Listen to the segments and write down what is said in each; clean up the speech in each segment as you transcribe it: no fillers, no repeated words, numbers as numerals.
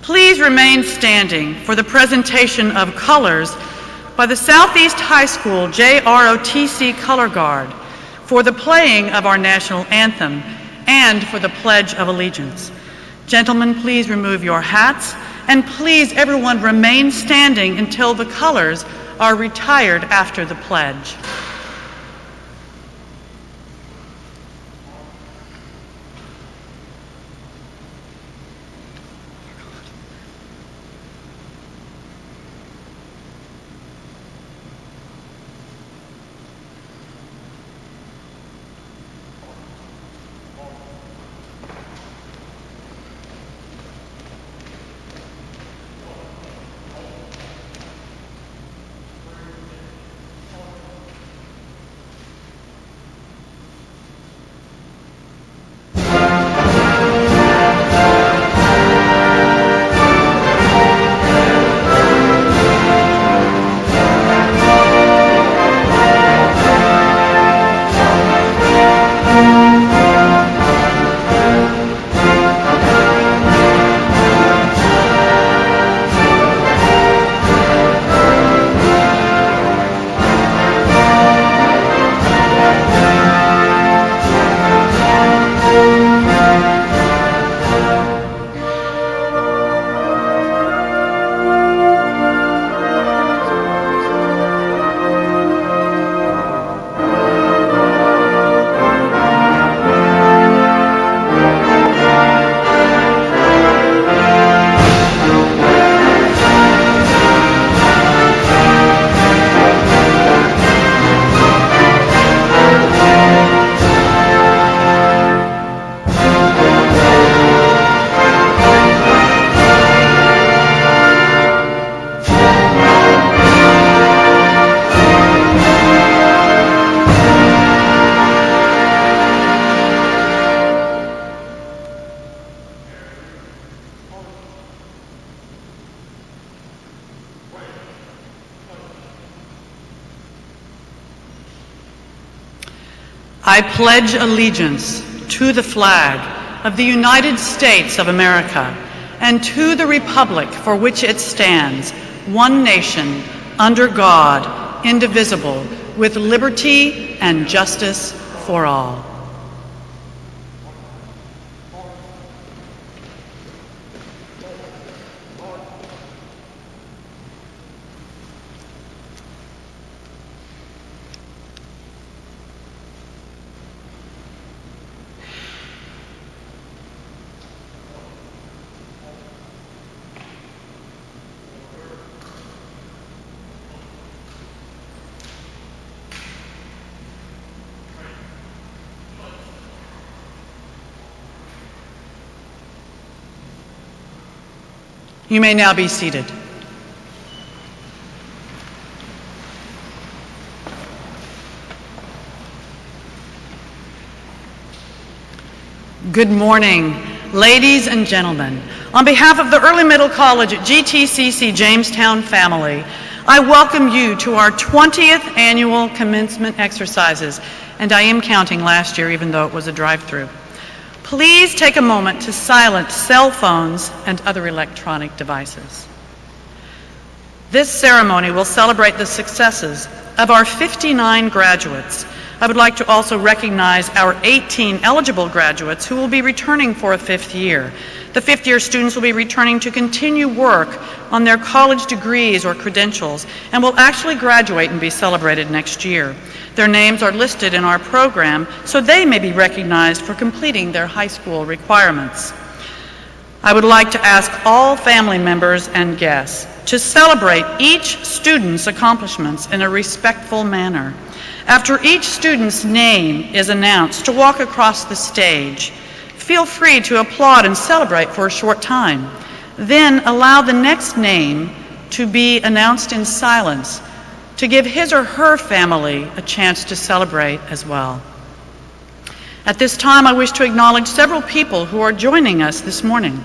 Please remain standing for the presentation of colors by the Southeast High School JROTC Color Guard for the playing of our national anthem and for the Pledge of Allegiance. Gentlemen, please remove your hats, and please everyone remain standing until the colors are retired after the pledge. I pledge allegiance to the flag of the United States of America and to the republic for which it stands, one nation, under God, indivisible, with liberty and justice for all. You may now be seated. Good morning, ladies and gentlemen. On behalf of the Early Middle College at GTCC Jamestown family, I welcome you to our 20th annual commencement exercises, and I am counting last year even though it was a drive-through. Please take a moment to silence cell phones and other electronic devices. This ceremony will celebrate the successes of our 59 graduates. I would like to also recognize our 18 eligible graduates who will be returning for a fifth year. The fifth-year students will be returning to continue work on their college degrees or credentials and will actually graduate and be celebrated next year. Their names are listed in our program so they may be recognized for completing their high school requirements. I would like to ask all family members and guests to celebrate each student's accomplishments in a respectful manner. After each student's name is announced, to walk across the stage. Feel free to applaud and celebrate for a short time. Then allow the next name to be announced in silence to give his or her family a chance to celebrate as well. At this time, I wish to acknowledge several people who are joining us this morning.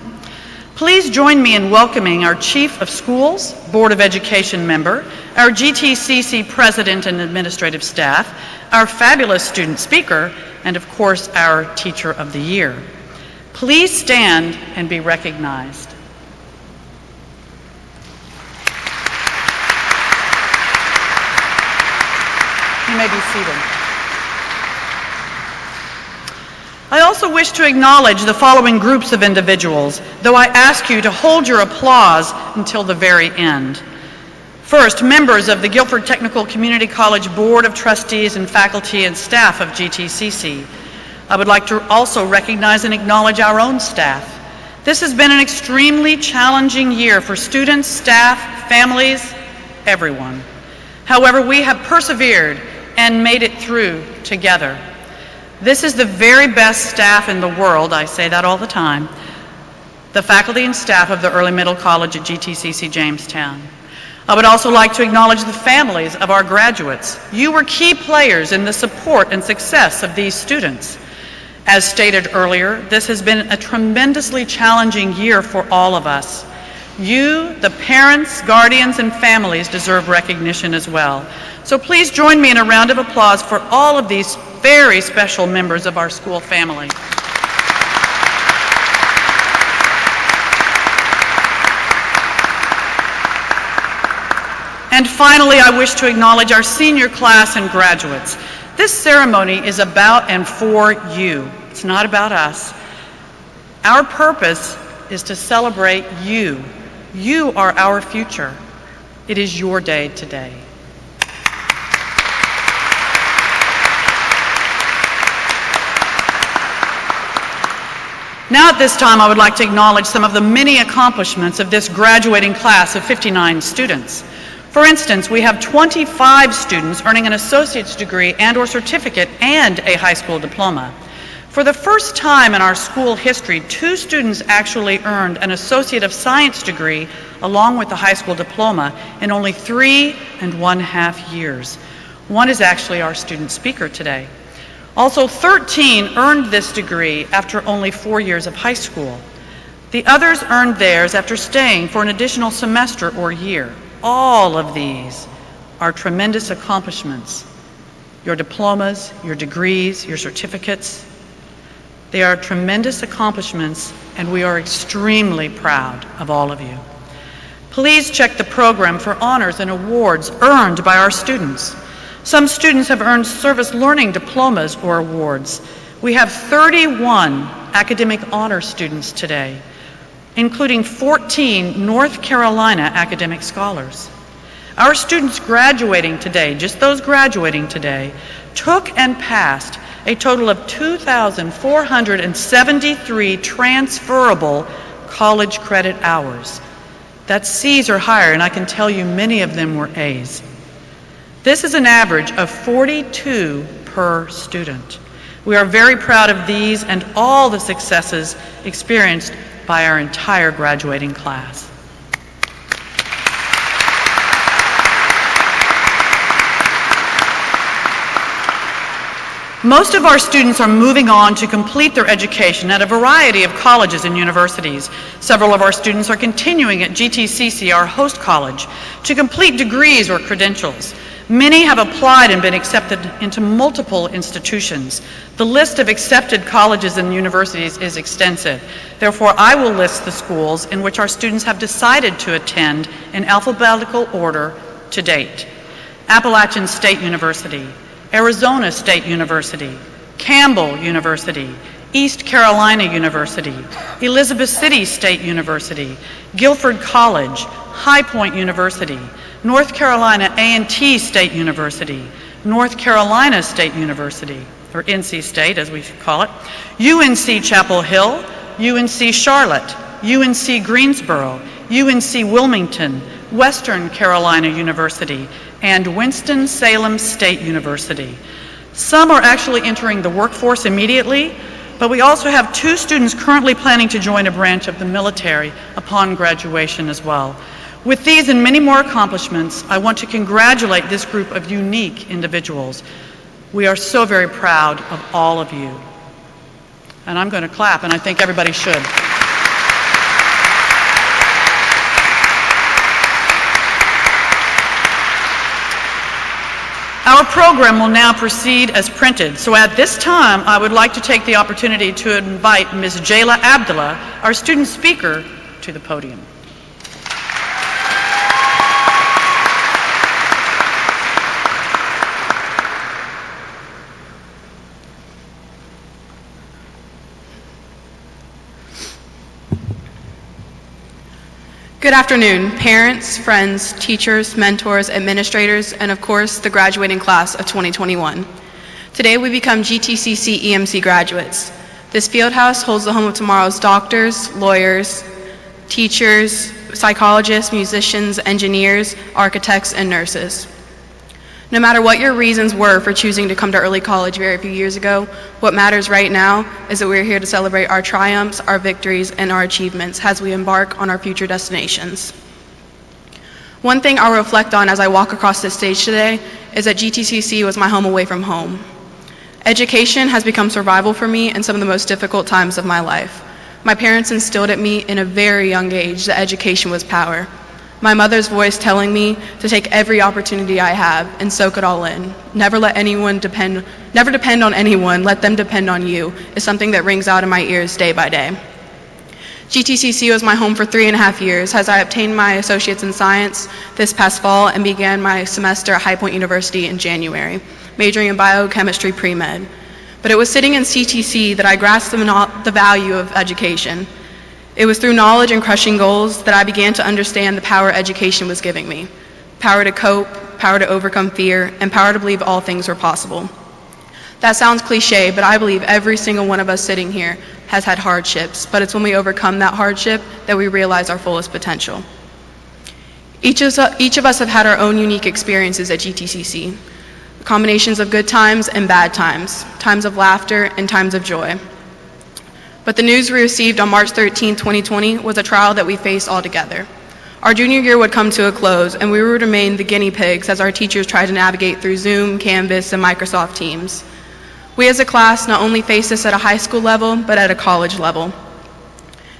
Please join me in welcoming our Chief of Schools, Board of Education member, our GTCC President and Administrative Staff, our fabulous student speaker, and of course, our Teacher of the Year. Please stand and be recognized. You may be seated. I also wish to acknowledge the following groups of individuals, though I ask you to hold your applause until the very end. First, members of the Guilford Technical Community College Board of Trustees and faculty and staff of GTCC. I would like to also recognize and acknowledge our own staff. This has been an extremely challenging year for students, staff, families, everyone. However, we have persevered and made it through together. This is the very best staff in the world, I say that all the time, the faculty and staff of the Early Middle College at GTCC Jamestown. I would also like to acknowledge the families of our graduates. You were key players in the support and success of these students. As stated earlier, this has been a tremendously challenging year for all of us. You, the parents, guardians, and families deserve recognition as well. So please join me in a round of applause for all of these very special members of our school family. And finally, I wish to acknowledge our senior class and graduates. This ceremony is about and for you. It's not about us. Our purpose is to celebrate you. You are our future. It is your day today. Now at this time, I would like to acknowledge some of the many accomplishments of this graduating class of 59 students. For instance, we have 25 students earning an associate's degree and/or certificate and a high school diploma. For the first time in our school history, 2 students actually earned an Associate of Science degree along with the high school diploma in only 3.5 years. One is actually our student speaker today. Also, 13 earned this degree after only 4 years of high school. The others earned theirs after staying for an additional semester or year. All of these are tremendous accomplishments. Your diplomas, your degrees, your certificates, they are tremendous accomplishments, and we are extremely proud of all of you. Please check the program for honors and awards earned by our students. Some students have earned service learning diplomas or awards. We have 31 academic honor students today, including 14 North Carolina academic scholars. Our students graduating today, just those graduating today, took and passed a total of 2,473 transferable college credit hours. That's C's or higher, and I can tell you many of them were A's. This is an average of 42 per student. We are very proud of these and all the successes experienced by our entire graduating class. Most of our students are moving on to complete their education at a variety of colleges and universities. Several of our students are continuing at GTCC, our host college, to complete degrees or credentials. Many have applied and been accepted into multiple institutions. The list of accepted colleges and universities is extensive. Therefore, I will list the schools in which our students have decided to attend in alphabetical order to date. Appalachian State University, Arizona State University, Campbell University, East Carolina University, Elizabeth City State University, Guilford College, High Point University, North Carolina A&T State University, North Carolina State University, or NC State as we call it, UNC Chapel Hill, UNC Charlotte, UNC Greensboro, UNC Wilmington, Western Carolina University, and Winston-Salem State University. Some are actually entering the workforce immediately, but we also have 2 students currently planning to join a branch of the military upon graduation as well. With these and many more accomplishments, I want to congratulate this group of unique individuals. We are so very proud of all of you. And I'm going to clap, and I think everybody should. Our program will now proceed as printed. So at this time, I would like to take the opportunity to invite Ms. Jayla Abdullah, our student speaker, to the podium. Good afternoon, parents, friends, teachers, mentors, administrators, and of course, the graduating class of 2021. Today we become GTCC EMC graduates. This field house holds the home of tomorrow's doctors, lawyers, teachers, psychologists, musicians, engineers, architects, and nurses. No matter what your reasons were for choosing to come to early college very few years ago, what matters right now is that we're here to celebrate our triumphs, our victories, and our achievements as we embark on our future destinations. One thing I'll reflect on as I walk across this stage today is that GTCC was my home away from home. Education has become survival for me in some of the most difficult times of my life. My parents instilled at me in a very young age that education was power. My mother's voice telling me to take every opportunity I have and soak it all in. Never depend on anyone, let them depend on you, is something that rings out in my ears day by day. GTCC was my home for 3.5 years as I obtained my associates in science this past fall and began my semester at High Point University in January, majoring in biochemistry pre-med. But it was sitting in CTC that I grasped the value of education. It was through knowledge and crushing goals that I began to understand the power education was giving me. Power to cope, power to overcome fear, and power to believe all things were possible. That sounds cliche, but I believe every single one of us sitting here has had hardships, but it's when we overcome that hardship that we realize our fullest potential. Each of us have had our own unique experiences at GTCC, combinations of good times and bad times, times of laughter and times of joy. But the news we received on March 13, 2020 was a trial that we faced all together. Our junior year would come to a close, and we would remain the guinea pigs as our teachers tried to navigate through Zoom, Canvas, and Microsoft Teams. We as a class not only faced this at a high school level, but at a college level.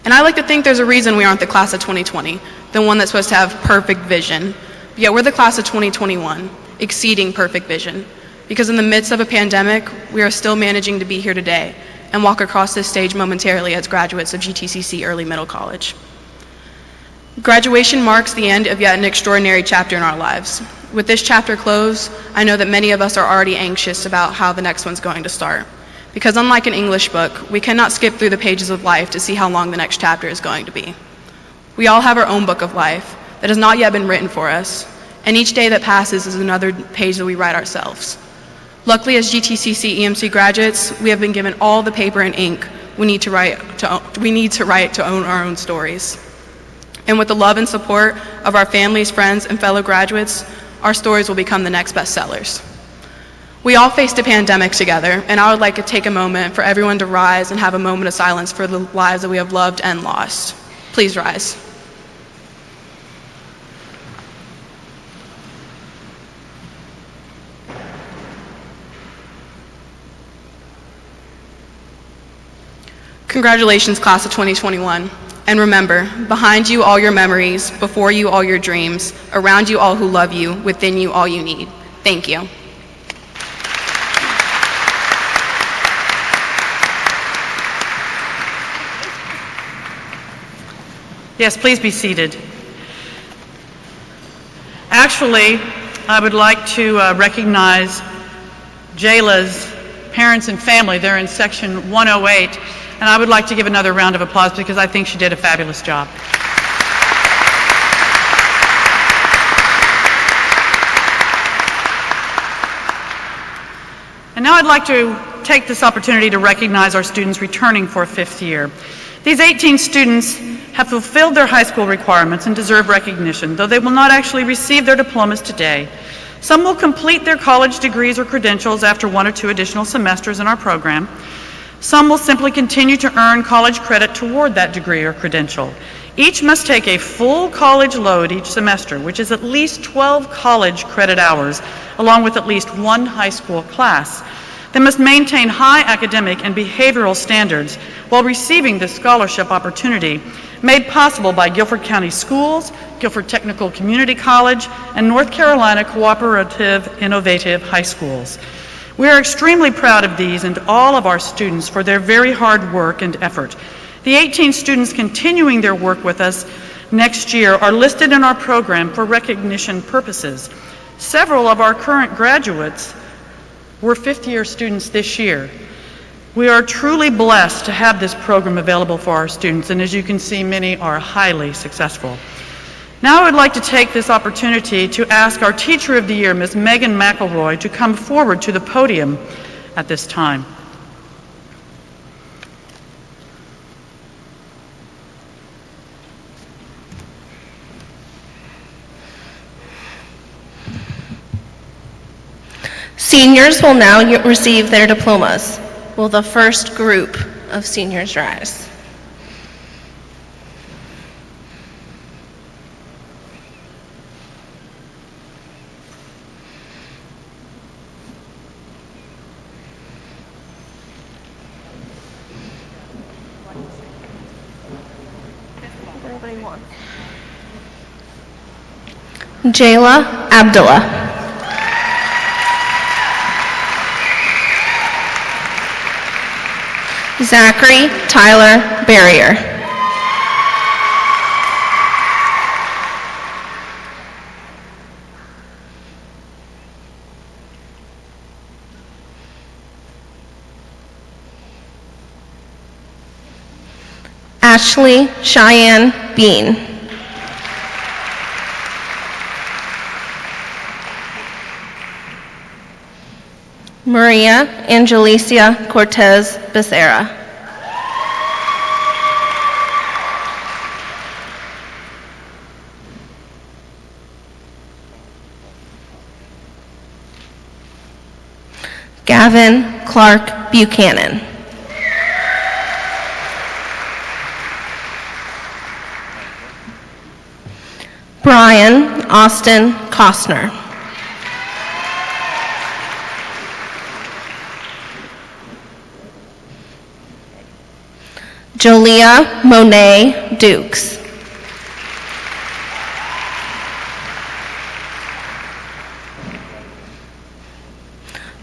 And I like to think there's a reason we aren't the class of 2020, the one that's supposed to have perfect vision. Yet we're the class of 2021, exceeding perfect vision. Because in the midst of a pandemic, we are still managing to be here today and walk across this stage momentarily as graduates of GTCC Early Middle College. Graduation marks the end of yet an extraordinary chapter in our lives. With this chapter closed, I know that many of us are already anxious about how the next one's going to start. Because unlike an English book, we cannot skip through the pages of life to see how long the next chapter is going to be. We all have our own book of life that has not yet been written for us, and each day that passes is another page that we write ourselves. Luckily, as GTCC EMC graduates, we have been given all the paper and ink we need to write to own our own stories. And with the love and support of our families, friends, and fellow graduates, our stories will become the next bestsellers. We all faced a pandemic together, and I would like to take a moment for everyone to rise and have a moment of silence for the lives that we have loved and lost. Please rise. Congratulations, class of 2021. And remember, behind you all your memories, before you all your dreams, around you all who love you, within you all you need. Thank you. Yes, please be seated. Actually, I would like to recognize Jayla's parents and family. They're in section 108. And I would like to give another round of applause because I think she did a fabulous job. And now I'd like to take this opportunity to recognize our students returning for a 5th year. These 18 students have fulfilled their high school requirements and deserve recognition, though they will not actually receive their diplomas today. Some will complete their college degrees or credentials after 1 or 2 additional semesters in our program. Some will simply continue to earn college credit toward that degree or credential. Each must take a full college load each semester, which is at least 12 college credit hours, along with at least 1 high school class. They must maintain high academic and behavioral standards while receiving this scholarship opportunity made possible by Guilford County Schools, Guilford Technical Community College, and North Carolina Cooperative Innovative High Schools. We are extremely proud of these and all of our students for their very hard work and effort. The 18 students continuing their work with us next year are listed in our program for recognition purposes. Several of our current graduates were 5th-year students this year. We are truly blessed to have this program available for our students, and as you can see, many are highly successful. Now I would like to take this opportunity to ask our Teacher of the Year, Ms. Megan McElroy, to come forward to the podium at this time. Seniors will now receive their diplomas. Will the first group of seniors rise? Jayla Abdullah. Zachary Tyler Barrier. Ashley Cheyenne Bean. Maria Angelicia Cortez Becerra. Gavin Clark Buchanan. Brian Austin Costner. Jolia Monet Dukes.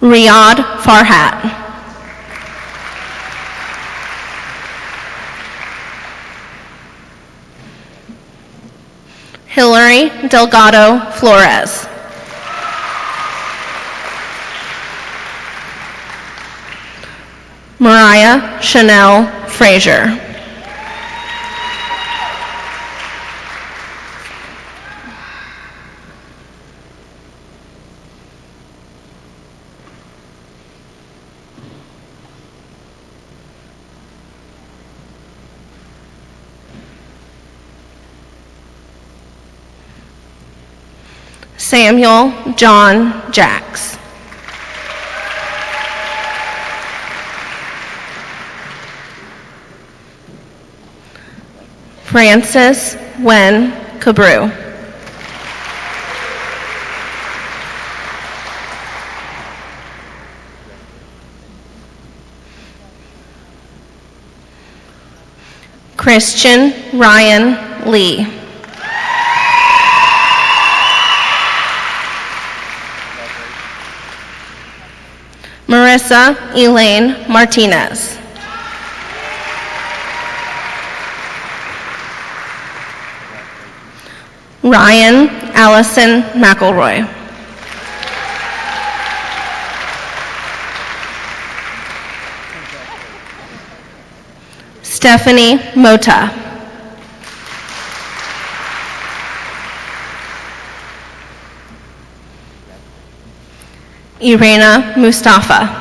Riyadh Farhat. Hillary Delgado Flores. Mariah Chanel Frazier. Samuel John Jacks. Francis Wen Cabrew. Christian Ryan Lee. Marissa Elaine Martinez. Ryan Allison McElroy. Stephanie Mota. Irena Mustafa.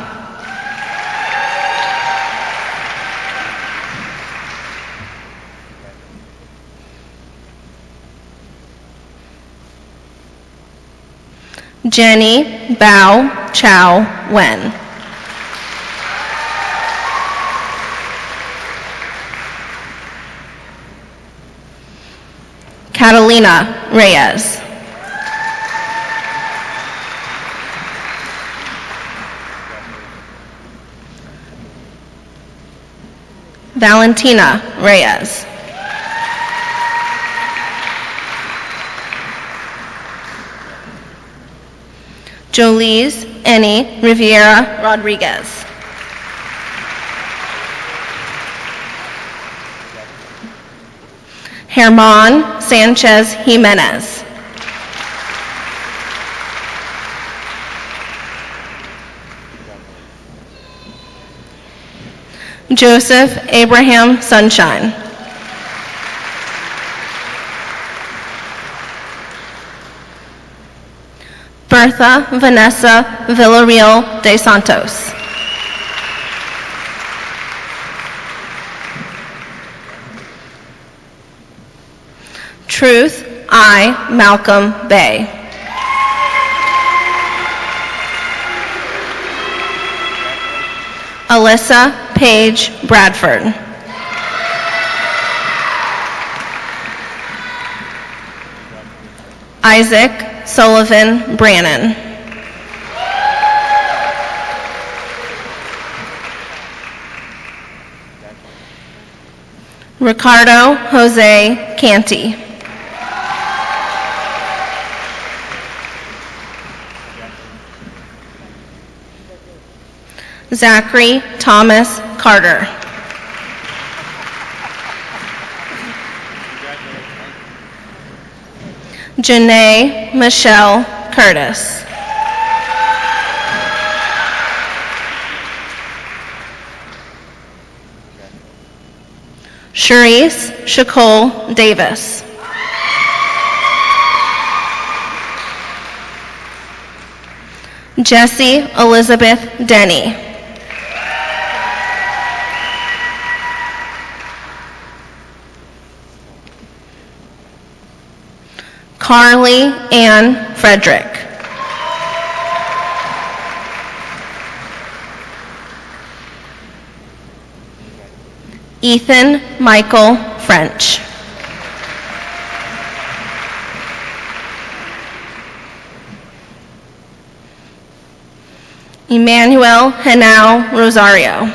Jenny Bao Chow Wen. Catalina Reyes. Valentina Reyes. Jolise Eni Riviera Rodriguez. Herman Sanchez Jimenez. Joseph Abraham Sunshine. Bertha Vanessa Villarreal de Santos. Truth, I, Malcolm Bay. Alyssa Paige Bradford. Isaac Sullivan Brannon. Ricardo Jose Canty. Zachary Thomas Carter. Janae Michelle Curtis. Sharice Shakol Davis. Jessie Elizabeth Denny. Carly Ann Frederick. Ethan Michael French. Emmanuel Henao Rosario.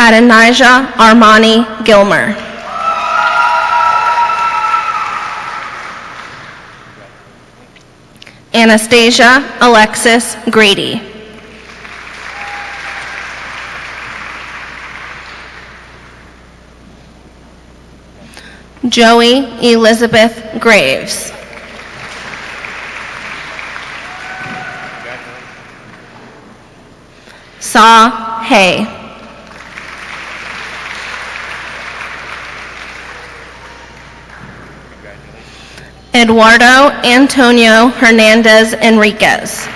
Adonijah Armani Gilmer. Anastasia Alexis Grady. Joey Elizabeth Graves. Saw Hay. Eduardo Antonio Hernandez Enriquez.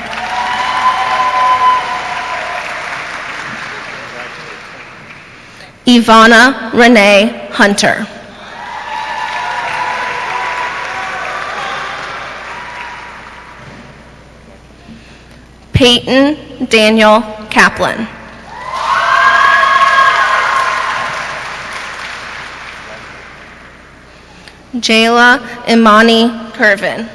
Ivana Renee Hunter. Peyton Daniel Kaplan. Jayla Imani Curvin.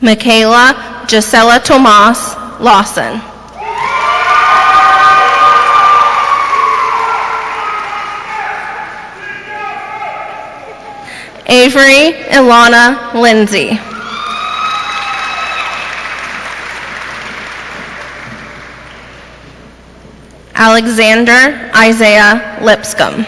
Michaela Gisela Tomas Lawson. Avery Ilana Lindsay. Alexander Isaiah Lipscomb.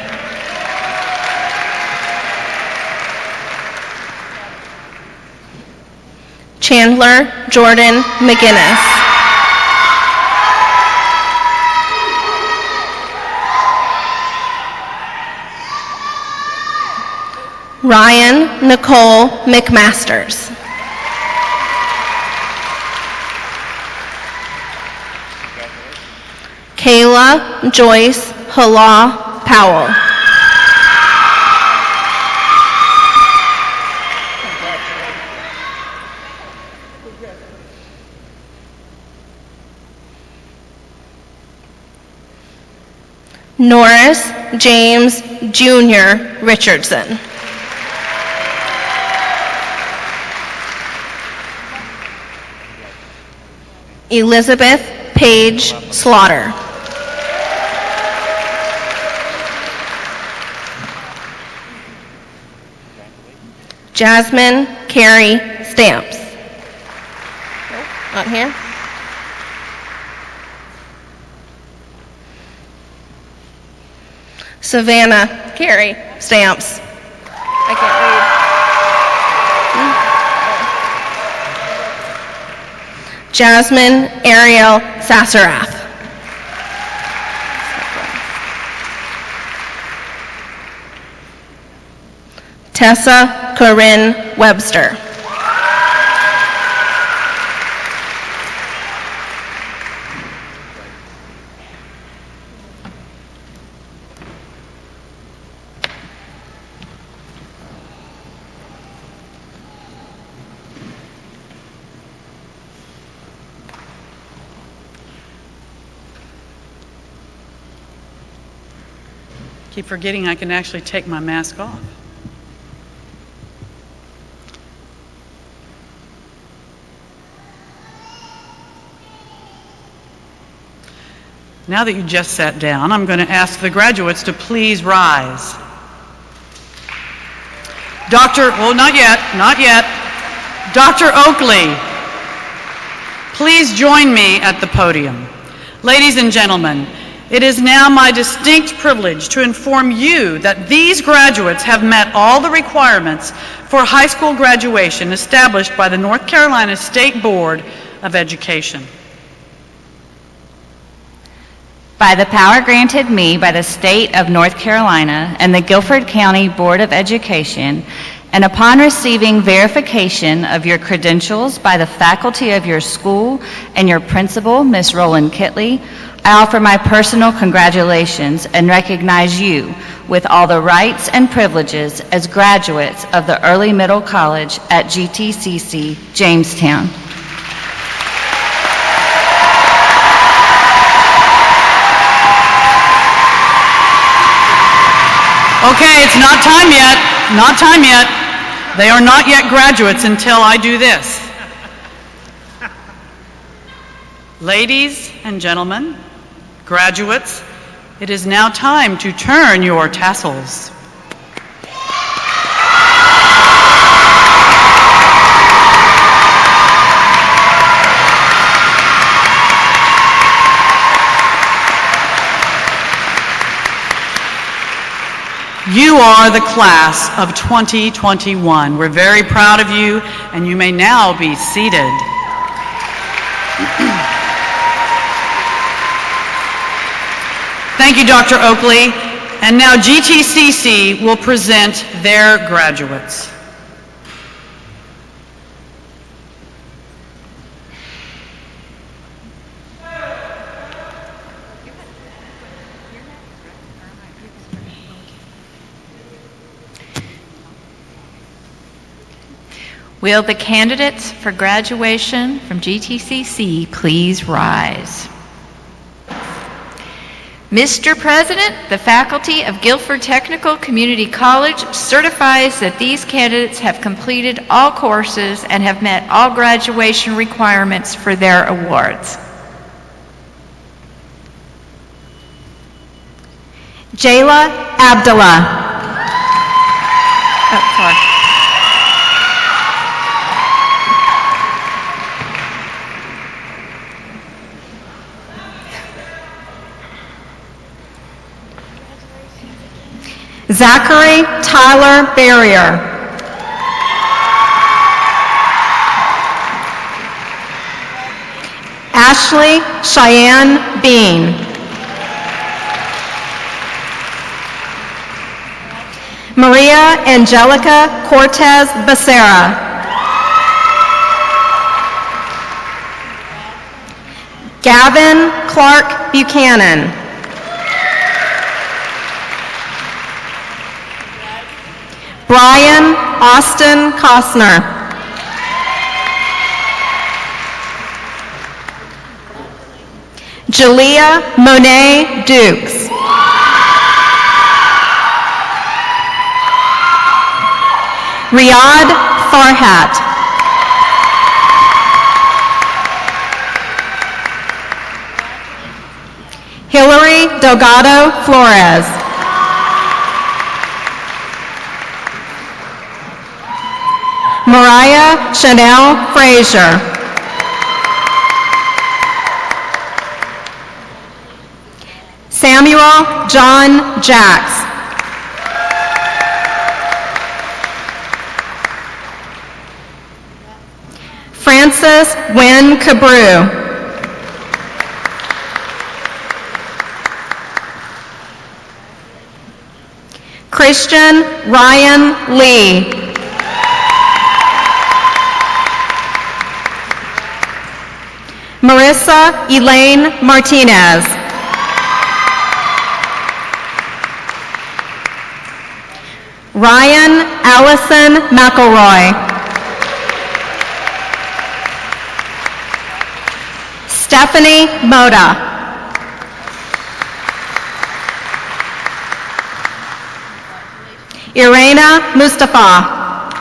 Chandler Jordan McGinnis. Ryan Nicole McMasters. Kayla Joyce Hala Powell. Norris James Jr. Richardson. Elizabeth Paige Slaughter. Jasmine Carey Stamps. Not here. Savannah Carey Stamps. I can't read. Jasmine Ariel Sasarath. Tessa Corinne Webster. Keep forgetting I can actually take my mask off. Now that you just sat down, I'm going to ask the graduates to please rise. Not yet. Dr. Oakley, please join me at the podium. Ladies and gentlemen, it is now my distinct privilege to inform you that these graduates have met all the requirements for high school graduation established by the North Carolina State Board of Education. By the power granted me by the State of North Carolina and the Guilford County Board of Education, and upon receiving verification of your credentials by the faculty of your school and your principal, Ms. Roland Kitley, I offer my personal congratulations and recognize you with all the rights and privileges as graduates of the Early Middle College at GTCC, Jamestown. Okay, it's not time yet. Not time yet. They are not yet graduates until I do this. Ladies and gentlemen, graduates, it is now time to turn your tassels. You are the class of 2021. We're very proud of you, and you may now be seated. Thank you, Dr. Oakley. And now GTCC will present their graduates. Will the candidates for graduation from GTCC please rise? Mr. President, the faculty of Guilford Technical Community College certifies that these candidates have completed all courses and have met all graduation requirements for their awards. Jayla Abdullah. Oh, sorry. Zachary Tyler Barrier. Ashley Cheyenne Bean. Maria Angelica Cortez Becerra. Gavin Clark Buchanan. Brian Austin Costner. Jalea Monet Dukes. Riyad Farhat. Hillary Delgado Flores. Mariah Chanel Frazier. Samuel John Jacks. Francis Wynn Cabrew. Christian Ryan Lee. Marissa Elaine Martinez. Ryan Allison McElroy. Stephanie Moda. Irena Mustafa.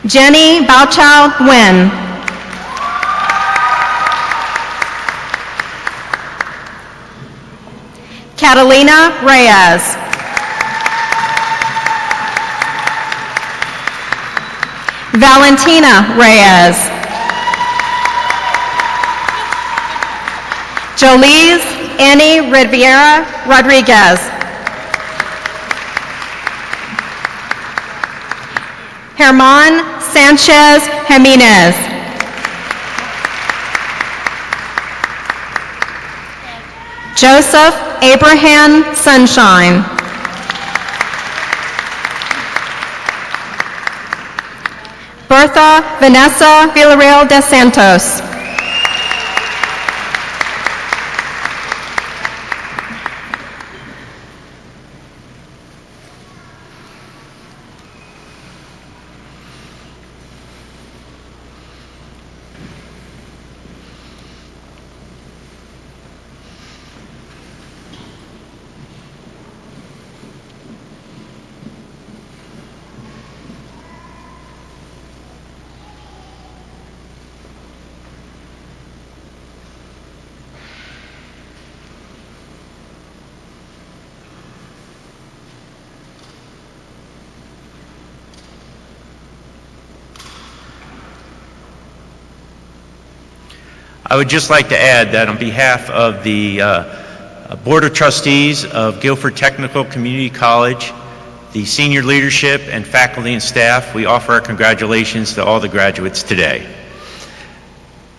Jenny Baochao Nguyen. Catalina Reyes. Valentina Reyes. Jolise Annie Riviera Rodriguez. Herman Sanchez Jimenez. Joseph Abraham Sunshine. Bertha Vanessa Villarreal de Santos. I would just like to add that on behalf of the Board of Trustees of Guilford Technical Community College, the senior leadership and faculty and staff, we offer our congratulations to all the graduates today.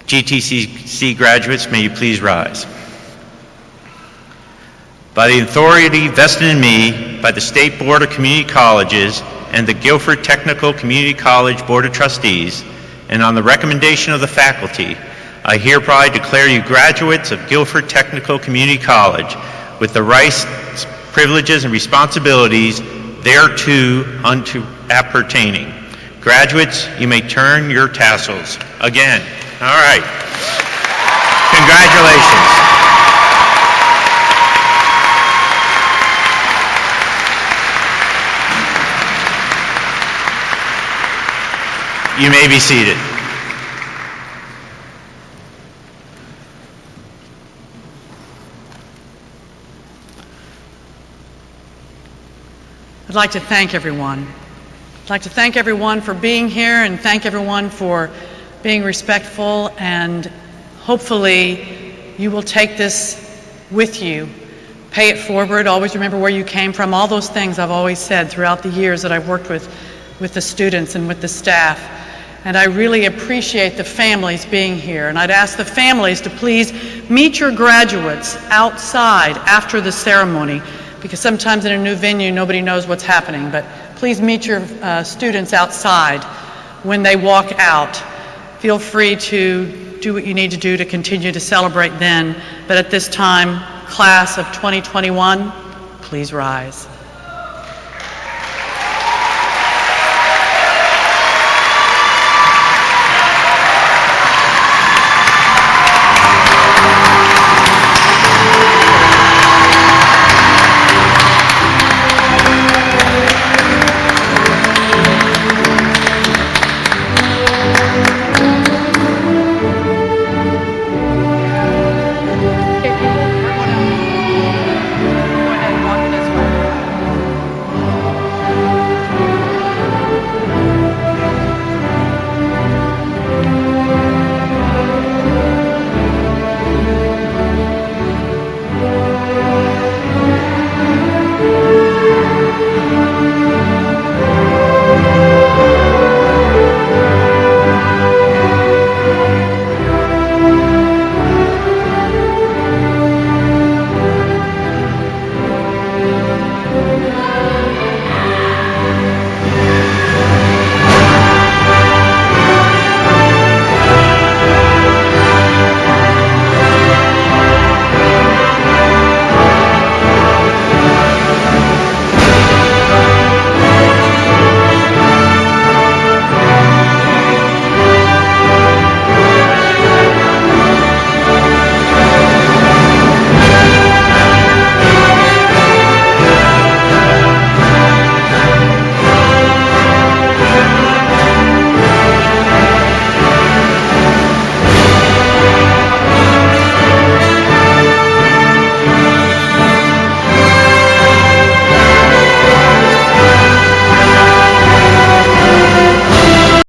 GTCC graduates, may you please rise. By the authority vested in me by the State Board of Community Colleges and the Guilford Technical Community College Board of Trustees, and on the recommendation of the faculty, I hereby declare you graduates of Guilford Technical Community College with the rights, privileges, and responsibilities thereto unto appertaining. Graduates, you may turn your tassels. Again. All right. Congratulations. You may be seated. I'd like to thank everyone. I'd like to thank everyone for being here and thank everyone for being respectful, and hopefully you will take this with you. Pay it forward. Always remember where you came from. All those things I've always said throughout the years that I've worked with the students and with the staff. And I really appreciate the families being here. And I'd ask the families to please meet your graduates outside after the ceremony, because sometimes in a new venue, nobody knows what's happening. But please meet your students outside when they walk out. Feel free to do what you need to do to continue to celebrate then. But at this time, class of 2021, please rise.